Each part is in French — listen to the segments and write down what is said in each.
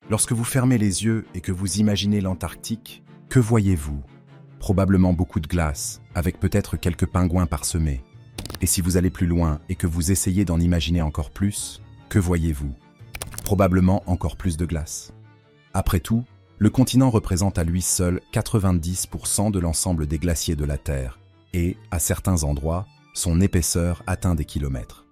Lorsque vous fermez les yeux et que vous imaginez l'Antarctique, que voyez-vous? Probablement beaucoup de glace, avec peut-être quelques pingouins parsemés. Et si vous allez plus loin et que vous essayez d'en imaginer encore plus, que voyez-vous? Probablement encore plus de glace. Après tout, le continent représente à lui seul 90% de l'ensemble des glaciers de la Terre et, à certains endroits, son épaisseur atteint des kilomètres.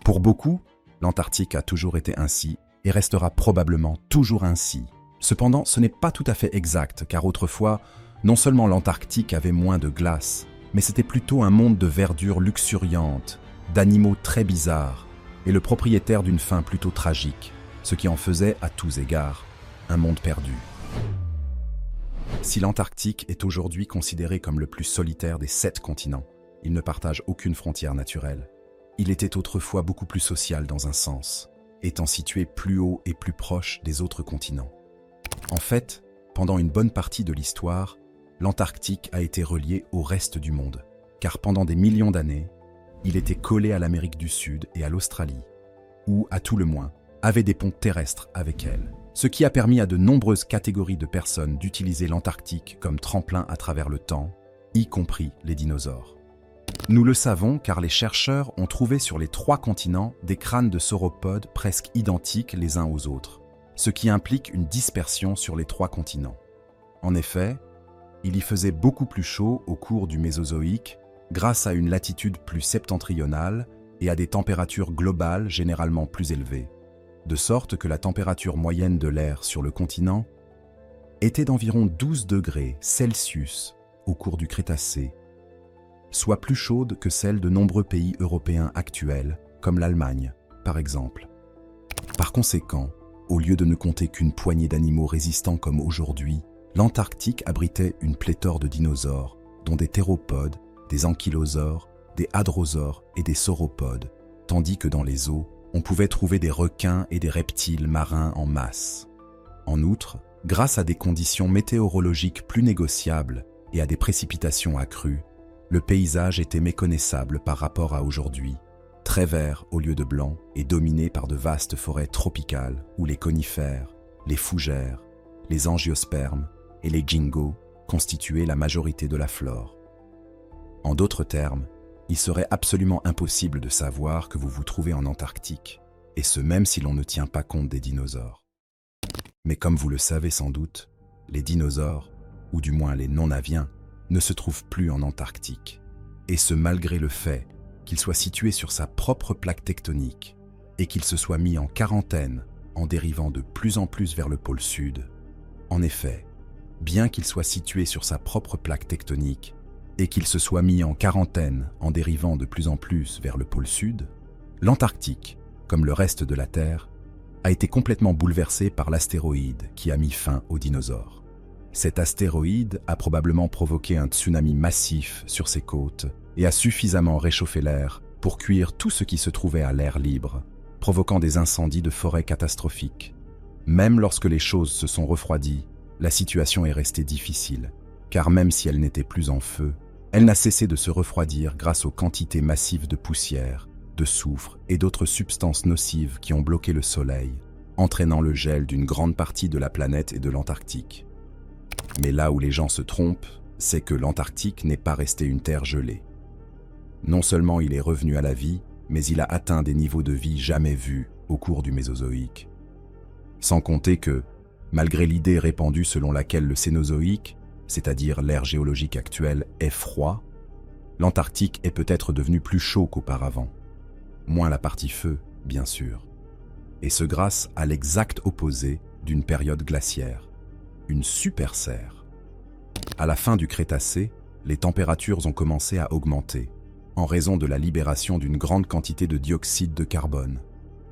Pour beaucoup, l'Antarctique a toujours été ainsi et restera probablement toujours ainsi. Cependant, ce n'est pas tout à fait exact, car autrefois, non seulement l'Antarctique avait moins de glace, mais c'était plutôt un monde de verdure luxuriante, d'animaux très bizarres, et le propriétaire d'une fin plutôt tragique, ce qui en faisait, à tous égards, un monde perdu. Si l'Antarctique est aujourd'hui considéré comme le plus solitaire des 7 continents, il ne partage aucune frontière naturelle. Il était autrefois beaucoup plus social dans un sens, étant situé plus haut et plus proche des autres continents. En fait, pendant une bonne partie de l'histoire, l'Antarctique a été relié au reste du monde, car pendant des millions d'années, il était collé à l'Amérique du Sud et à l'Australie, ou, à tout le moins, avait des ponts terrestres avec elle, ce qui a permis à de nombreuses catégories de personnes d'utiliser l'Antarctique comme tremplin à travers le temps, y compris les dinosaures. Nous le savons car les chercheurs ont trouvé sur les 3 continents des crânes de sauropodes presque identiques les uns aux autres, ce qui implique une dispersion sur les 3 continents. En effet, il y faisait beaucoup plus chaud au cours du Mésozoïque grâce à une latitude plus septentrionale et à des températures globales généralement plus élevées, de sorte que la température moyenne de l'air sur le continent était d'environ 12 degrés Celsius au cours du Crétacé, soit plus chaude que celle de nombreux pays européens actuels, comme l'Allemagne, par exemple. Par conséquent, au lieu de ne compter qu'une poignée d'animaux résistants comme aujourd'hui, l'Antarctique abritait une pléthore de dinosaures, dont des théropodes, des ankylosaures, des hadrosaures et des sauropodes, tandis que dans les eaux, on pouvait trouver des requins et des reptiles marins en masse. En outre, grâce à des conditions météorologiques plus négociables et à des précipitations accrues, le paysage était méconnaissable par rapport à aujourd'hui, très vert au lieu de blanc et dominé par de vastes forêts tropicales où les conifères, les fougères, les angiospermes et les gingos constituaient la majorité de la flore. En d'autres termes, il serait absolument impossible de savoir que vous vous trouvez en Antarctique, et ce même si l'on ne tient pas compte des dinosaures. Mais comme vous le savez sans doute, les dinosaures, ou du moins les non-aviens, ne se trouvent plus en Antarctique, et ce malgré le fait qu'il soit situé sur sa propre plaque tectonique et qu'il se soit mis en quarantaine en dérivant de plus en plus vers le pôle sud. En effet, bien qu'il soit situé sur sa propre plaque tectonique et qu'il se soit mis en quarantaine en dérivant de plus en plus vers le pôle sud, l'Antarctique, comme le reste de la Terre, a été complètement bouleversé par l'astéroïde qui a mis fin aux dinosaures. Cet astéroïde a probablement provoqué un tsunami massif sur ses côtes et a suffisamment réchauffé l'air pour cuire tout ce qui se trouvait à l'air libre, provoquant des incendies de forêt catastrophiques. Même lorsque les choses se sont refroidies, la situation est restée difficile, car même si elle n'était plus en feu, elle n'a cessé de se refroidir grâce aux quantités massives de poussière, de soufre et d'autres substances nocives qui ont bloqué le Soleil, entraînant le gel d'une grande partie de la planète et de l'Antarctique. Mais là où les gens se trompent, c'est que l'Antarctique n'est pas resté une terre gelée. Non seulement il est revenu à la vie, mais il a atteint des niveaux de vie jamais vus au cours du Mésozoïque. Sans compter que, malgré l'idée répandue selon laquelle le Cénozoïque, c'est-à-dire l'ère géologique actuelle, est froid, l'Antarctique est peut-être devenu plus chaud qu'auparavant. Moins la partie feu, bien sûr. Et ce grâce à l'exact opposé d'une période glaciaire, une superserre. À la fin du Crétacé, les températures ont commencé à augmenter, en raison de la libération d'une grande quantité de dioxyde de carbone.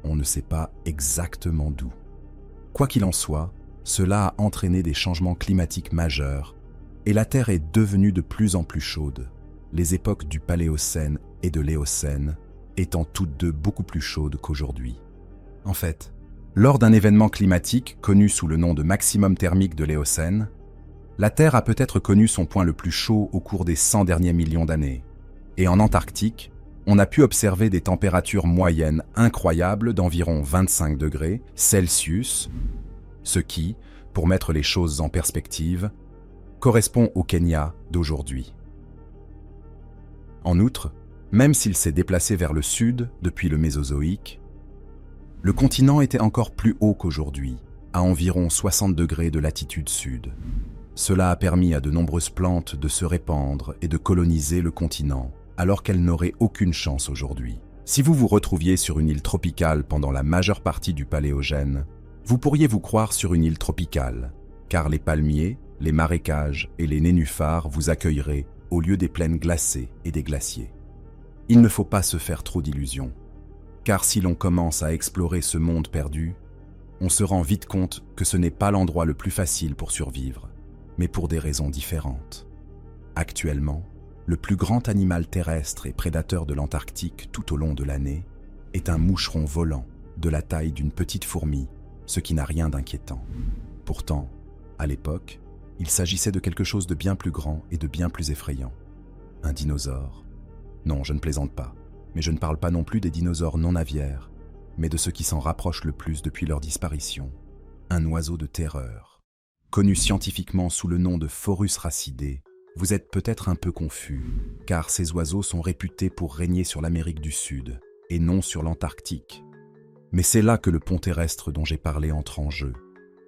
On ne sait pas exactement d'où. Quoi qu'il en soit, cela a entraîné des changements climatiques majeurs, et la Terre est devenue de plus en plus chaude, les époques du Paléocène et de l'Éocène étant toutes deux beaucoup plus chaudes qu'aujourd'hui. En fait, lors d'un événement climatique connu sous le nom de maximum thermique de l'Éocène, la Terre a peut-être connu son point le plus chaud au cours des 100 derniers millions d'années. Et en Antarctique, on a pu observer des températures moyennes incroyables d'environ 25 degrés Celsius, Ce qui, pour mettre les choses en perspective, correspond au Kenya d'aujourd'hui. En outre, même s'il s'est déplacé vers le sud depuis le Mésozoïque, le continent était encore plus haut qu'aujourd'hui, à environ 60 degrés de latitude sud. Cela a permis à de nombreuses plantes de se répandre et de coloniser le continent, alors qu'elles n'auraient aucune chance aujourd'hui. Si vous vous retrouviez sur une île tropicale pendant la majeure partie du Paléogène, vous pourriez vous croire sur une île tropicale, car les palmiers, les marécages et les nénuphars vous accueilleraient au lieu des plaines glacées et des glaciers. Il ne faut pas se faire trop d'illusions, car si l'on commence à explorer ce monde perdu, on se rend vite compte que ce n'est pas l'endroit le plus facile pour survivre, mais pour des raisons différentes. Actuellement, le plus grand animal terrestre et prédateur de l'Antarctique tout au long de l'année est un moucheron volant de la taille d'une petite fourmi, ce qui n'a rien d'inquiétant. Pourtant, à l'époque, il s'agissait de quelque chose de bien plus grand et de bien plus effrayant. Un dinosaure. Non, je ne plaisante pas, mais je ne parle pas non plus des dinosaures non aviaires, mais de ceux qui s'en rapprochent le plus depuis leur disparition. Un oiseau de terreur. Connu scientifiquement sous le nom de Phorus racidé, vous êtes peut-être un peu confus, car ces oiseaux sont réputés pour régner sur l'Amérique du Sud, et non sur l'Antarctique. Mais c'est là que le pont terrestre dont j'ai parlé entre en jeu,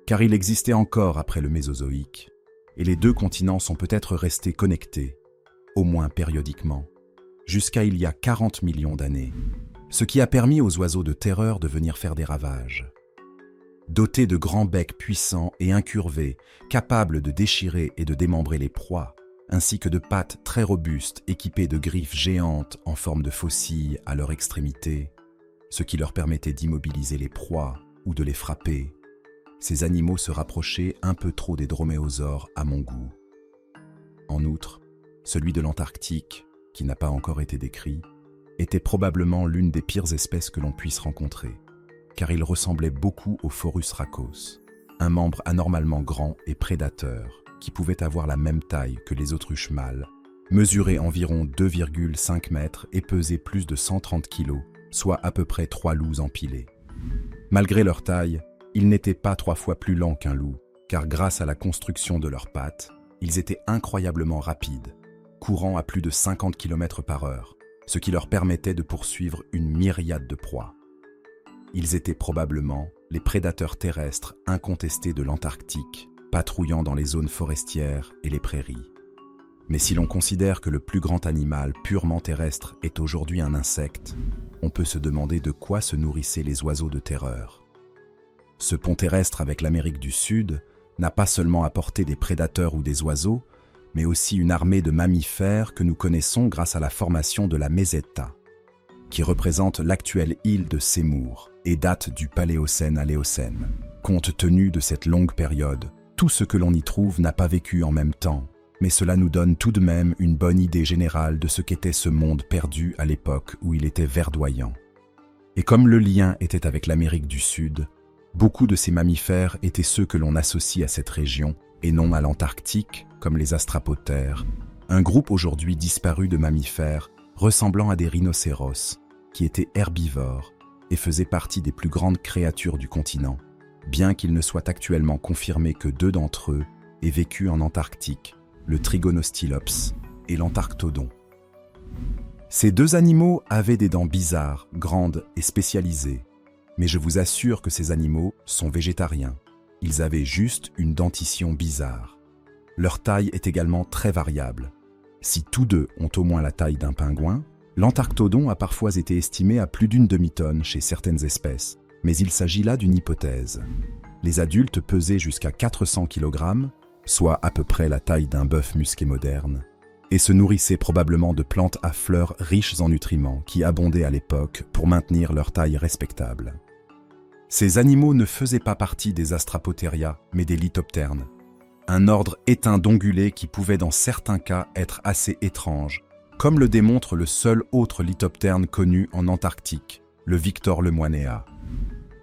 car il existait encore après le Mésozoïque, et les deux continents sont peut-être restés connectés, au moins périodiquement, jusqu'à il y a 40 millions d'années, ce qui a permis aux oiseaux de terreur de venir faire des ravages. Dotés de grands becs puissants et incurvés, capables de déchirer et de démembrer les proies, ainsi que de pattes très robustes équipées de griffes géantes en forme de faucilles à leur extrémité, ce qui leur permettait d'immobiliser les proies ou de les frapper, ces animaux se rapprochaient un peu trop des droméosaures à mon goût. En outre, celui de l'Antarctique, qui n'a pas encore été décrit, était probablement l'une des pires espèces que l'on puisse rencontrer, car il ressemblait beaucoup au Phorus racos, un membre anormalement grand et prédateur qui pouvait avoir la même taille que les autruches mâles, mesurer environ 2,5 mètres et peser plus de 130 kg, soit à peu près 3 loups empilés. Malgré leur taille, ils n'étaient pas 3 fois plus lents qu'un loup, car grâce à la construction de leurs pattes, ils étaient incroyablement rapides, courant à plus de 50 km/h, ce qui leur permettait de poursuivre une myriade de proies. Ils étaient probablement les prédateurs terrestres incontestés de l'Antarctique, patrouillant dans les zones forestières et les prairies. Mais si l'on considère que le plus grand animal purement terrestre est aujourd'hui un insecte, on peut se demander de quoi se nourrissaient les oiseaux de terreur. Ce pont terrestre avec l'Amérique du Sud n'a pas seulement apporté des prédateurs ou des oiseaux, mais aussi une armée de mammifères que nous connaissons grâce à la formation de la Meseta, qui représente l'actuelle île de Seymour et date du Paléocène à l'Éocène. Compte tenu de cette longue période, tout ce que l'on y trouve n'a pas vécu en même temps, mais cela nous donne tout de même une bonne idée générale de ce qu'était ce monde perdu à l'époque où il était verdoyant. Et comme le lien était avec l'Amérique du Sud, beaucoup de ces mammifères étaient ceux que l'on associe à cette région et non à l'Antarctique, comme les astrapothères, un groupe aujourd'hui disparu de mammifères ressemblant à des rhinocéros, qui étaient herbivores et faisaient partie des plus grandes créatures du continent, bien qu'il ne soit actuellement confirmé que 2 d'entre eux aient vécu en Antarctique, le Trigonostylops et l'Antarctodon. Ces 2 animaux avaient des dents bizarres, grandes et spécialisées, mais je vous assure que ces animaux sont végétariens. Ils avaient juste une dentition bizarre. Leur taille est également très variable. Si tous 2 ont au moins la taille d'un pingouin, l'Antarctodon a parfois été estimé à plus d'une demi-tonne chez certaines espèces, mais il s'agit là d'une hypothèse. Les adultes pesaient jusqu'à 400 kg, soit à peu près la taille d'un bœuf musqué moderne, et se nourrissaient probablement de plantes à fleurs riches en nutriments qui abondaient à l'époque pour maintenir leur taille respectable. Ces animaux ne faisaient pas partie des Astrapotheria, mais des Lithopternes, un ordre éteint d'ongulés qui pouvait dans certains cas être assez étrange, comme le démontre le seul autre Lithopterne connu en Antarctique, le Victor lemoinea.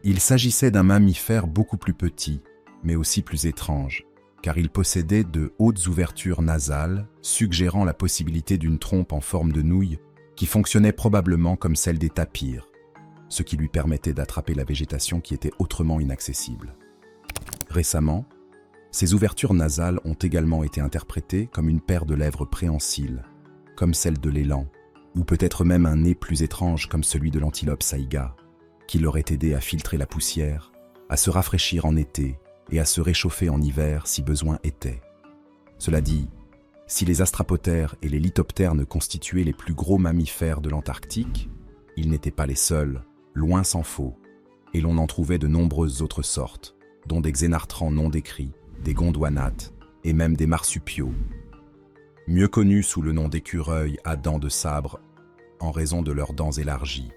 Il s'agissait d'un mammifère beaucoup plus petit, mais aussi plus étrange, car il possédait de hautes ouvertures nasales, suggérant la possibilité d'une trompe en forme de nouille qui fonctionnait probablement comme celle des tapirs, ce qui lui permettait d'attraper la végétation qui était autrement inaccessible. Récemment, ces ouvertures nasales ont également été interprétées comme une paire de lèvres préhensiles, comme celle de l'élan, ou peut-être même un nez plus étrange comme celui de l'antilope saïga, qui l'aurait aidé à filtrer la poussière, à se rafraîchir en été et à se réchauffer en hiver si besoin était. Cela dit, si les astrapotères et les lithoptères ne constituaient les plus gros mammifères de l'Antarctique, ils n'étaient pas les seuls, loin s'en faut, et l'on en trouvait de nombreuses autres sortes, dont des xénartrans non décrits, des gondwanates et même des marsupiaux, mieux connus sous le nom d'écureuils à dents de sabre en raison de leurs dents élargies,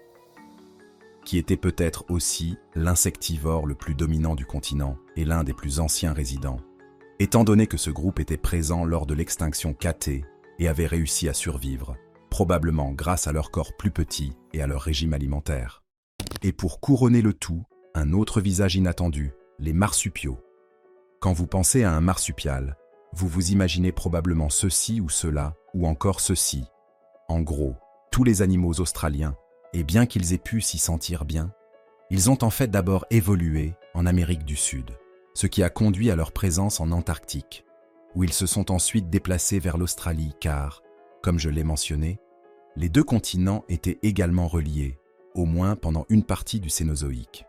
qui était peut-être aussi l'insectivore le plus dominant du continent et l'un des plus anciens résidents, étant donné que ce groupe était présent lors de l'extinction Catée et avait réussi à survivre, probablement grâce à leur corps plus petit et à leur régime alimentaire. Et pour couronner le tout, un autre visage inattendu, les marsupiaux. Quand vous pensez à un marsupial, vous vous imaginez probablement ceci ou cela, ou encore ceci. En gros, tous les animaux australiens, et bien qu'ils aient pu s'y sentir bien, ils ont en fait d'abord évolué en Amérique du Sud, ce qui a conduit à leur présence en Antarctique, où ils se sont ensuite déplacés vers l'Australie car, comme je l'ai mentionné, les deux continents étaient également reliés, au moins pendant une partie du Cénozoïque.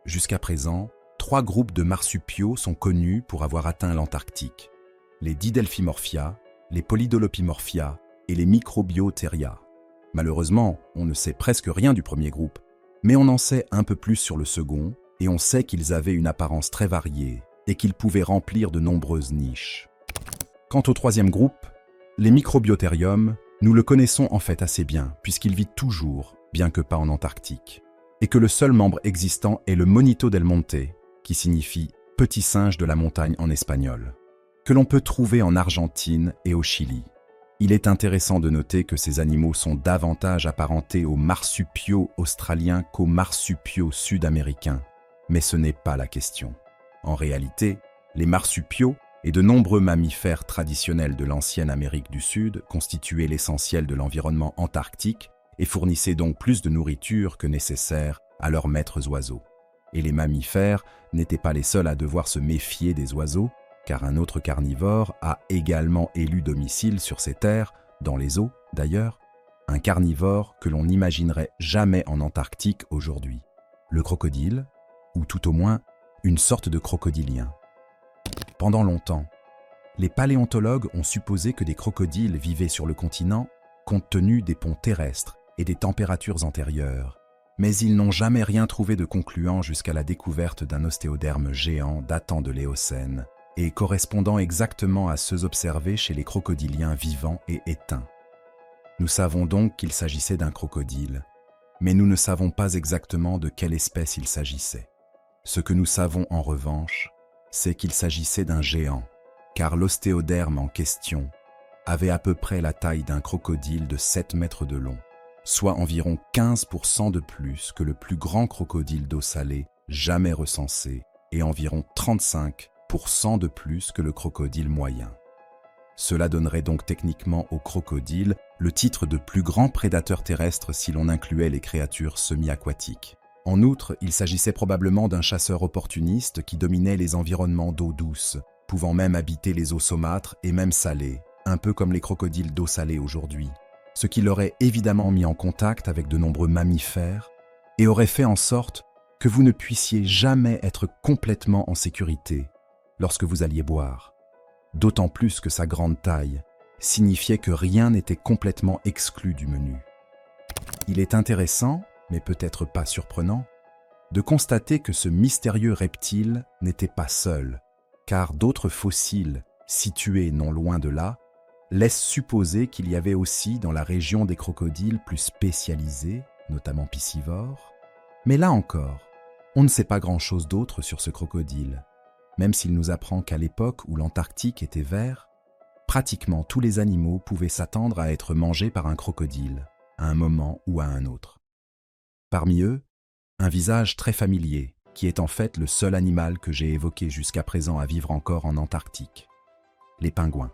Jusqu'à présent, 3 groupes de marsupiaux sont connus pour avoir atteint l'Antarctique: les Didelphimorphia, les Polydolopimorphia et les Microbiotheria. Malheureusement, on ne sait presque rien du premier groupe, mais on en sait un peu plus sur le second, et on sait qu'ils avaient une apparence très variée et qu'ils pouvaient remplir de nombreuses niches. Quant au troisième groupe, les Microbiotherium, nous le connaissons en fait assez bien, puisqu'il vit toujours, bien que pas en Antarctique, et que le seul membre existant est le Monito del Monte, qui signifie « petit singe de la montagne » en espagnol, que l'on peut trouver en Argentine et au Chili. Il est intéressant de noter que ces animaux sont davantage apparentés aux marsupiaux australiens qu'aux marsupiaux sud-américains, mais ce n'est pas la question. En réalité, les marsupiaux et de nombreux mammifères traditionnels de l'ancienne Amérique du Sud constituaient l'essentiel de l'environnement antarctique et fournissaient donc plus de nourriture que nécessaire à leurs maîtres oiseaux. Et les mammifères n'étaient pas les seuls à devoir se méfier des oiseaux, car un autre carnivore a également élu domicile sur ces terres, dans les eaux d'ailleurs, un carnivore que l'on n'imaginerait jamais en Antarctique aujourd'hui, le crocodile, ou tout au moins une sorte de crocodilien. Pendant longtemps, les paléontologues ont supposé que des crocodiles vivaient sur le continent compte tenu des ponts terrestres et des températures antérieures, mais ils n'ont jamais rien trouvé de concluant jusqu'à la découverte d'un ostéoderme géant datant de l'Éocène et correspondant exactement à ceux observés chez les crocodiliens vivants et éteints. Nous savons donc qu'il s'agissait d'un crocodile, mais nous ne savons pas exactement de quelle espèce il s'agissait. Ce que nous savons en revanche, c'est qu'il s'agissait d'un géant, car l'ostéoderme en question avait à peu près la taille d'un crocodile de 7 mètres de long, soit environ 15% de plus que le plus grand crocodile d'eau salée jamais recensé et environ 35% de plus que le crocodile moyen. Cela donnerait donc techniquement au crocodile le titre de plus grand prédateur terrestre si l'on incluait les créatures semi-aquatiques. En outre, il s'agissait probablement d'un chasseur opportuniste qui dominait les environnements d'eau douce, pouvant même habiter les eaux saumâtres et même salées, un peu comme les crocodiles d'eau salée aujourd'hui, ce qui l'aurait évidemment mis en contact avec de nombreux mammifères et aurait fait en sorte que vous ne puissiez jamais être complètement en sécurité lorsque vous alliez boire. D'autant plus que sa grande taille signifiait que rien n'était complètement exclu du menu. Il est intéressant, mais peut-être pas surprenant, de constater que ce mystérieux reptile n'était pas seul, car d'autres fossiles, situés non loin de là, laissent supposer qu'il y avait aussi dans la région des crocodiles plus spécialisés, notamment piscivores. Mais là encore, on ne sait pas grand-chose d'autre sur ce crocodile, même s'il nous apprend qu'à l'époque où l'Antarctique était vert, pratiquement tous les animaux pouvaient s'attendre à être mangés par un crocodile, à un moment ou à un autre. Parmi eux, un visage très familier, qui est en fait le seul animal que j'ai évoqué jusqu'à présent à vivre encore en Antarctique. Les pingouins.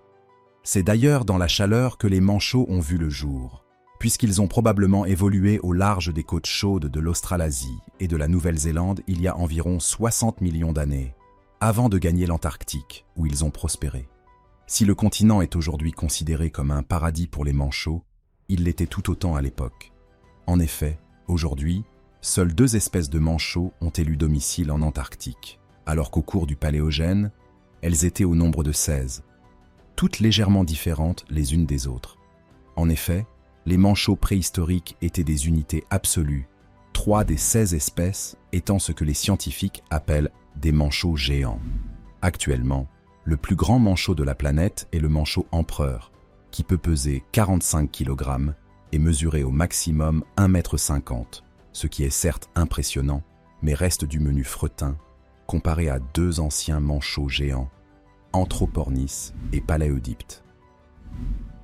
C'est d'ailleurs dans la chaleur que les manchots ont vu le jour, puisqu'ils ont probablement évolué au large des côtes chaudes de l'Australasie et de la Nouvelle-Zélande il y a environ 60 millions d'années, avant de gagner l'Antarctique, où ils ont prospéré. Si le continent est aujourd'hui considéré comme un paradis pour les manchots, il l'était tout autant à l'époque. En effet, aujourd'hui, seules 2 espèces de manchots ont élu domicile en Antarctique, alors qu'au cours du Paléogène, elles étaient au nombre de 16, toutes légèrement différentes les unes des autres. En effet, les manchots préhistoriques étaient des unités absolues, 3 des 16 espèces étant ce que les scientifiques appellent des manchots géants. Actuellement, le plus grand manchot de la planète est le manchot empereur, qui peut peser 45 kg et mesurer au maximum 1,50 m, ce qui est certes impressionnant, mais reste du menu fretin, comparé à 2 anciens manchots géants, Anthropornis et Paléodypte.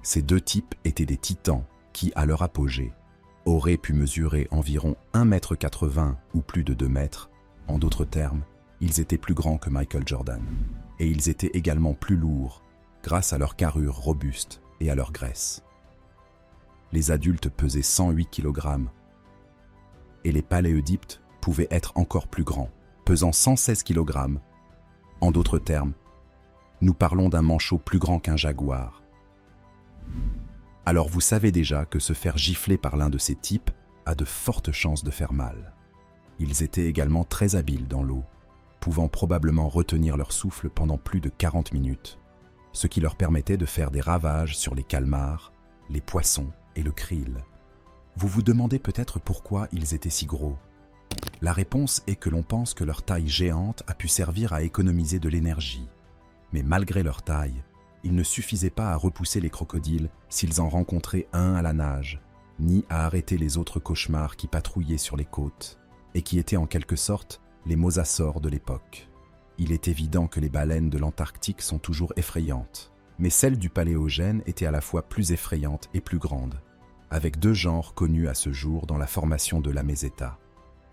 Ces 2 types étaient des titans qui, à leur apogée, auraient pu mesurer environ 1,80 m ou plus de 2 mètres. En d'autres termes, ils étaient plus grands que Michael Jordan. Et ils étaient également plus lourds, grâce à leur carrure robuste et à leur graisse. Les adultes pesaient 108 kg, et les paléodyptes pouvaient être encore plus grands, pesant 116 kg. En d'autres termes, nous parlons d'un manchot plus grand qu'un jaguar. Alors vous savez déjà que se faire gifler par l'un de ces types a de fortes chances de faire mal. Ils étaient également très habiles dans l'eau, pouvant probablement retenir leur souffle pendant plus de 40 minutes, ce qui leur permettait de faire des ravages sur les calmars, les poissons et le krill. Vous vous demandez peut-être pourquoi ils étaient si gros. La réponse est que l'on pense que leur taille géante a pu servir à économiser de l'énergie. Mais malgré leur taille, il ne suffisait pas à repousser les crocodiles s'ils en rencontraient un à la nage, ni à arrêter les autres cauchemars qui patrouillaient sur les côtes, et qui étaient en quelque sorte les mosasaures de l'époque. Il est évident que les baleines de l'Antarctique sont toujours effrayantes, mais celles du Paléogène étaient à la fois plus effrayantes et plus grandes, avec 2 genres connus à ce jour dans la formation de la Meseta.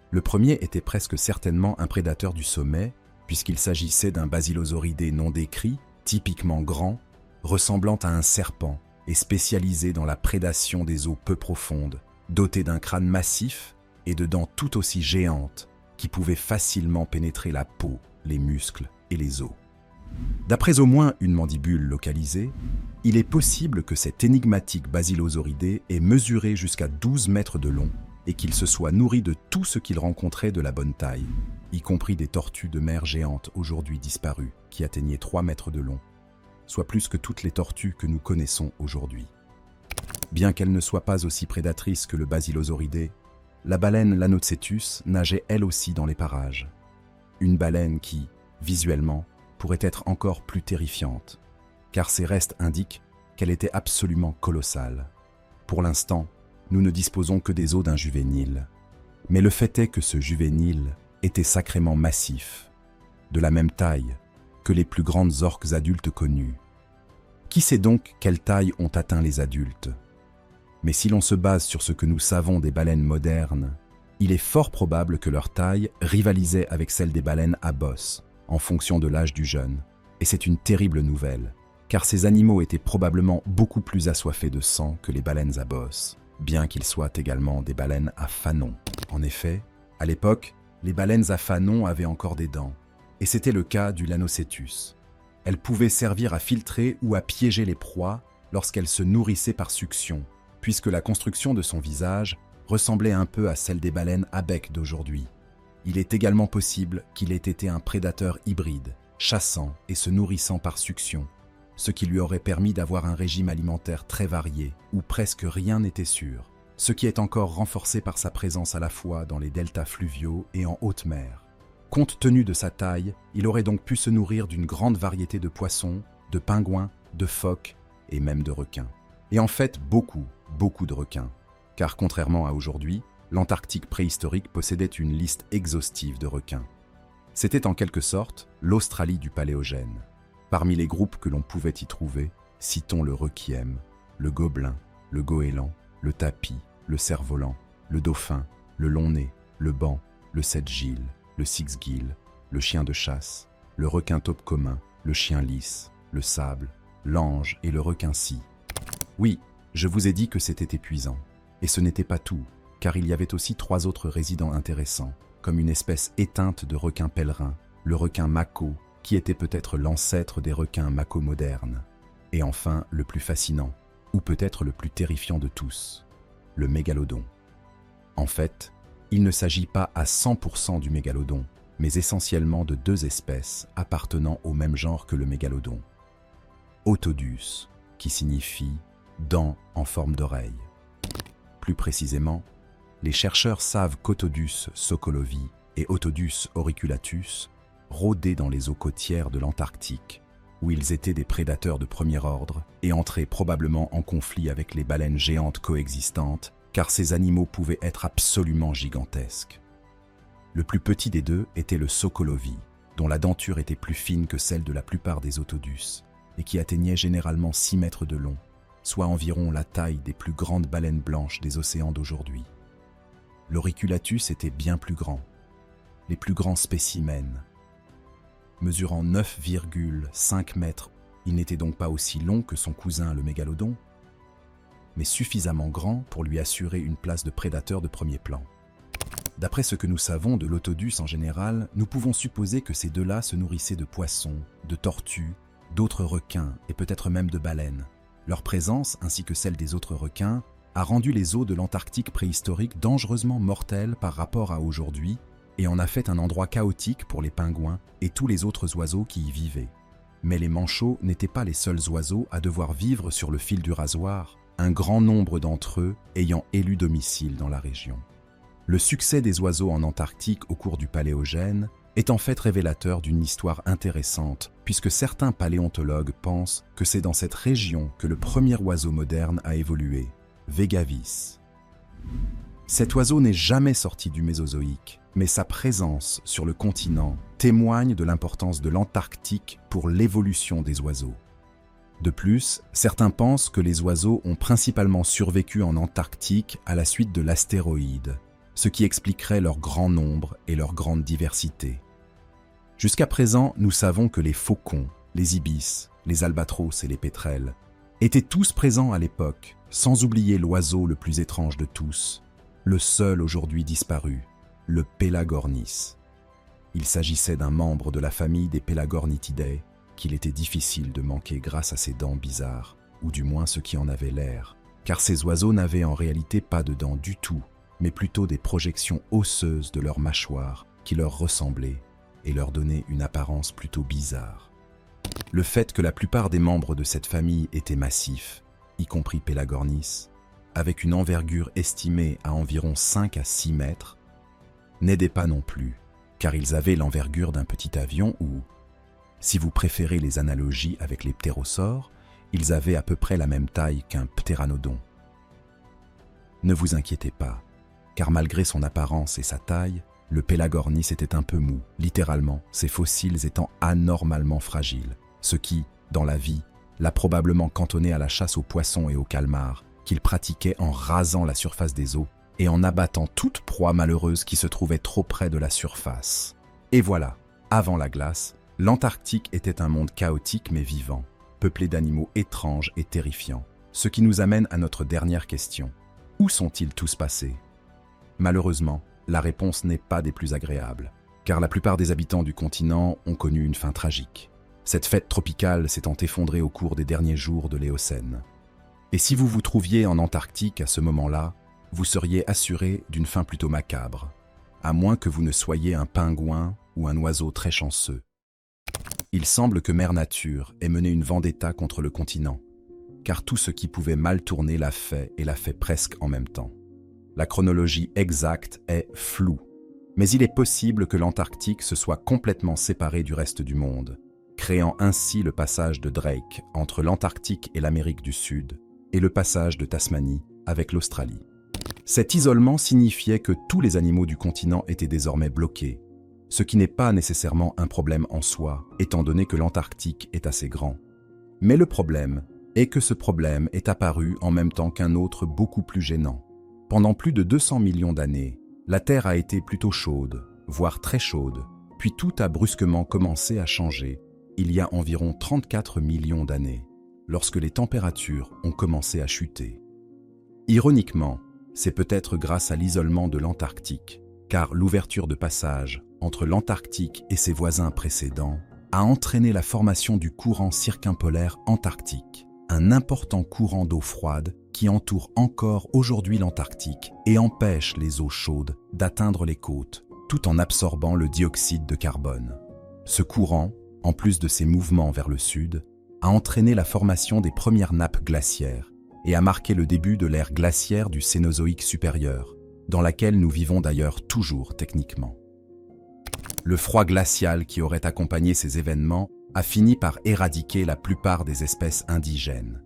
Le premier était presque certainement un prédateur du sommet, puisqu'il s'agissait d'un basilosauridé non décrit, typiquement grand, ressemblant à un serpent et spécialisé dans la prédation des eaux peu profondes, doté d'un crâne massif et de dents tout aussi géantes qui pouvaient facilement pénétrer la peau, les muscles et les os. D'après au moins une mandibule localisée, il est possible que cet énigmatique basilosauridé ait mesuré jusqu'à 12 mètres de long et qu'il se soit nourri de tout ce qu'il rencontrait de la bonne taille, y compris des tortues de mer géantes aujourd'hui disparues qui atteignaient 3 mètres de long, soit plus que toutes les tortues que nous connaissons aujourd'hui. Bien qu'elle ne soit pas aussi prédatrice que le basilosauridé, la baleine Lanocetus nageait elle aussi dans les parages. Une baleine qui, visuellement, pourrait être encore plus terrifiante, car ses restes indiquent qu'elle était absolument colossale. Pour l'instant, nous ne disposons que des os d'un juvénile, mais le fait est que ce juvénile était sacrément massif, de la même taille que les plus grandes orques adultes connues. Qui sait donc quelle taille ont atteint les adultes? Mais si l'on se base sur ce que nous savons des baleines modernes, il est fort probable que leur taille rivalisait avec celle des baleines à bosse, en fonction de l'âge du jeune. Et c'est une terrible nouvelle, car ces animaux étaient probablement beaucoup plus assoiffés de sang que les baleines à bosse, bien qu'ils soient également des baleines à fanon. En effet, à l'époque, les baleines à fanon avaient encore des dents, et c'était le cas du Lanocetus. Elles pouvaient servir à filtrer ou à piéger les proies lorsqu'elles se nourrissaient par succion, puisque la construction de son visage ressemblait un peu à celle des baleines à bec d'aujourd'hui. Il est également possible qu'il ait été un prédateur hybride, chassant et se nourrissant par succion, ce qui lui aurait permis d'avoir un régime alimentaire très varié, où presque rien n'était sûr, ce qui est encore renforcé par sa présence à la fois dans les deltas fluviaux et en haute mer. Compte tenu de sa taille, il aurait donc pu se nourrir d'une grande variété de poissons, de pingouins, de phoques et même de requins. Et en fait, beaucoup de requins. Car contrairement à aujourd'hui, l'Antarctique préhistorique possédait une liste exhaustive de requins. C'était en quelque sorte l'Australie du Paléogène. Parmi les groupes que l'on pouvait y trouver, citons le requiem, le gobelin, le goéland, le tapis, le cerf-volant, le dauphin, le long-nez, le ban, le sept-gille, le six-gill, le chien de chasse, le requin taupe commun, le chien lisse, le sable, l'ange et le requin-scie. Oui, je vous ai dit que c'était épuisant. Et ce n'était pas tout, car il y avait aussi 3 autres résidents intéressants, comme une espèce éteinte de requin pèlerin, le requin mako, qui était peut-être l'ancêtre des requins mako modernes. Et enfin, le plus fascinant, ou peut-être le plus terrifiant de tous, le mégalodon. En fait, il ne s'agit pas à 100% du mégalodon, mais essentiellement de deux espèces appartenant au même genre que le mégalodon. Otodus, qui signifie « dent en forme d'oreille ». Plus précisément, les chercheurs savent qu'Otodus sokolovi et Otodus auriculatus rôdaient dans les eaux côtières de l'Antarctique, où ils étaient des prédateurs de premier ordre et entraient probablement en conflit avec les baleines géantes coexistantes, car ces animaux pouvaient être absolument gigantesques. Le plus petit des deux était le sokolovi, dont la denture était plus fine que celle de la plupart des Otodus, et qui atteignait généralement 6 mètres de long, soit environ la taille des plus grandes baleines blanches des océans d'aujourd'hui. L'auriculatus était bien plus grand. Les plus grands spécimens, mesurant 9,5 mètres, il n'était donc pas aussi long que son cousin le mégalodon, mais suffisamment grand pour lui assurer une place de prédateur de premier plan. D'après ce que nous savons de l'Otodus en général, nous pouvons supposer que ces deux-là se nourrissaient de poissons, de tortues, d'autres requins et peut-être même de baleines. Leur présence, ainsi que celle des autres requins, a rendu les eaux de l'Antarctique préhistorique dangereusement mortelles par rapport à aujourd'hui et en a fait un endroit chaotique pour les pingouins et tous les autres oiseaux qui y vivaient. Mais les manchots n'étaient pas les seuls oiseaux à devoir vivre sur le fil du rasoir, un grand nombre d'entre eux ayant élu domicile dans la région. Le succès des oiseaux en Antarctique au cours du Paléogène est en fait révélateur d'une histoire intéressante, puisque certains paléontologues pensent que c'est dans cette région que le premier oiseau moderne a évolué, Vegavis. Cet oiseau n'est jamais sorti du Mésozoïque, mais sa présence sur le continent témoigne de l'importance de l'Antarctique pour l'évolution des oiseaux. De plus, certains pensent que les oiseaux ont principalement survécu en Antarctique à la suite de l'astéroïde, ce qui expliquerait leur grand nombre et leur grande diversité. Jusqu'à présent, nous savons que les faucons, les ibis, les albatros et les pétrels étaient tous présents à l'époque, sans oublier l'oiseau le plus étrange de tous, le seul aujourd'hui disparu, le Pelagornis. Il s'agissait d'un membre de la famille des Pelagornithidae qu'il était difficile de manquer grâce à ses dents bizarres, ou du moins ce qui en avait l'air, car ces oiseaux n'avaient en réalité pas de dents du tout, mais plutôt des projections osseuses de leur mâchoire qui leur ressemblaient et leur donnaient une apparence plutôt bizarre. Le fait que la plupart des membres de cette famille étaient massifs, y compris Pelagornis, avec une envergure estimée à environ 5 à 6 mètres, n'aidait pas non plus, car ils avaient l'envergure d'un petit avion ou, si vous préférez les analogies avec les ptérosaures, ils avaient à peu près la même taille qu'un ptéranodon. Ne vous inquiétez pas, car malgré son apparence et sa taille, le Pelagornis était un peu mou, littéralement, ses fossiles étant anormalement fragiles, ce qui, dans la vie, l'a probablement cantonné à la chasse aux poissons et aux calmars, qu'il pratiquait en rasant la surface des eaux et en abattant toute proie malheureuse qui se trouvait trop près de la surface. Et voilà, avant la glace, l'Antarctique était un monde chaotique mais vivant, peuplé d'animaux étranges et terrifiants. Ce qui nous amène à notre dernière question. Où sont-ils tous passés ? Malheureusement, la réponse n'est pas des plus agréables, car la plupart des habitants du continent ont connu une fin tragique. Cette fête tropicale s'étant effondrée au cours des derniers jours de l'Éocène. Et si vous vous trouviez en Antarctique à ce moment-là, vous seriez assuré d'une fin plutôt macabre, à moins que vous ne soyez un pingouin ou un oiseau très chanceux. Il semble que Mère Nature ait mené une vendetta contre le continent, car tout ce qui pouvait mal tourner l'a fait et l'a fait presque en même temps. La chronologie exacte est floue, mais il est possible que l'Antarctique se soit complètement séparée du reste du monde, créant ainsi le passage de Drake entre l'Antarctique et l'Amérique du Sud, et le passage de Tasmanie avec l'Australie. Cet isolement signifiait que tous les animaux du continent étaient désormais bloqués, ce qui n'est pas nécessairement un problème en soi, étant donné que l'Antarctique est assez grand. Mais le problème est que ce problème est apparu en même temps qu'un autre beaucoup plus gênant. Pendant plus de 200 millions d'années, la Terre a été plutôt chaude, voire très chaude, puis tout a brusquement commencé à changer il y a environ 34 millions d'années, lorsque les températures ont commencé à chuter. Ironiquement, c'est peut-être grâce à l'isolement de l'Antarctique, car l'ouverture de passage entre l'Antarctique et ses voisins précédents a entraîné la formation du courant circumpolaire antarctique, un important courant d'eau froide qui entoure encore aujourd'hui l'Antarctique et empêche les eaux chaudes d'atteindre les côtes, tout en absorbant le dioxyde de carbone. Ce courant, en plus de ses mouvements vers le sud, a entraîné la formation des premières nappes glaciaires et a marqué le début de l'ère glaciaire du Cénozoïque supérieur, dans laquelle nous vivons d'ailleurs toujours techniquement. Le froid glacial qui aurait accompagné ces événements a fini par éradiquer la plupart des espèces indigènes,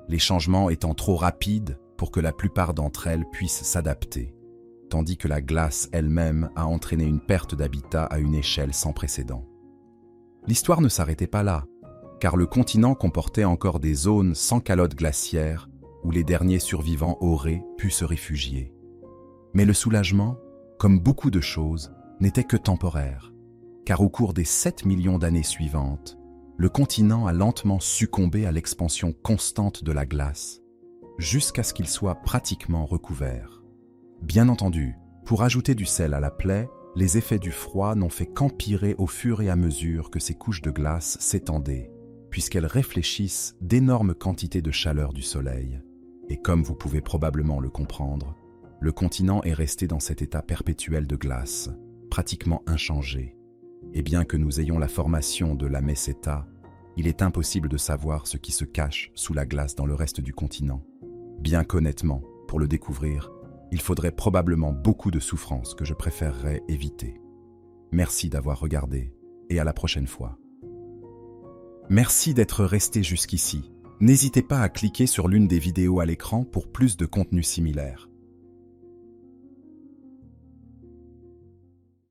les changements étant trop rapides pour que la plupart d'entre elles puissent s'adapter, tandis que la glace elle-même a entraîné une perte d'habitat à une échelle sans précédent. L'histoire ne s'arrêtait pas là, car le continent comportait encore des zones sans calotte glaciaire où les derniers survivants auraient pu se réfugier. Mais le soulagement, comme beaucoup de choses, n'était que temporaire, car au cours des 7 millions d'années suivantes, le continent a lentement succombé à l'expansion constante de la glace, jusqu'à ce qu'il soit pratiquement recouvert. Bien entendu, pour ajouter du sel à la plaie, les effets du froid n'ont fait qu'empirer au fur et à mesure que ces couches de glace s'étendaient, puisqu'elles réfléchissent d'énormes quantités de chaleur du soleil. Et comme vous pouvez probablement le comprendre, le continent est resté dans cet état perpétuel de glace, pratiquement inchangé. Et bien que nous ayons la formation de la Meseta, il est impossible de savoir ce qui se cache sous la glace dans le reste du continent. Bien qu'honnêtement, pour le découvrir, il faudrait probablement beaucoup de souffrance que je préférerais éviter. Merci d'avoir regardé et à la prochaine fois. Merci d'être resté jusqu'ici. N'hésitez pas à cliquer sur l'une des vidéos à l'écran pour plus de contenu similaire.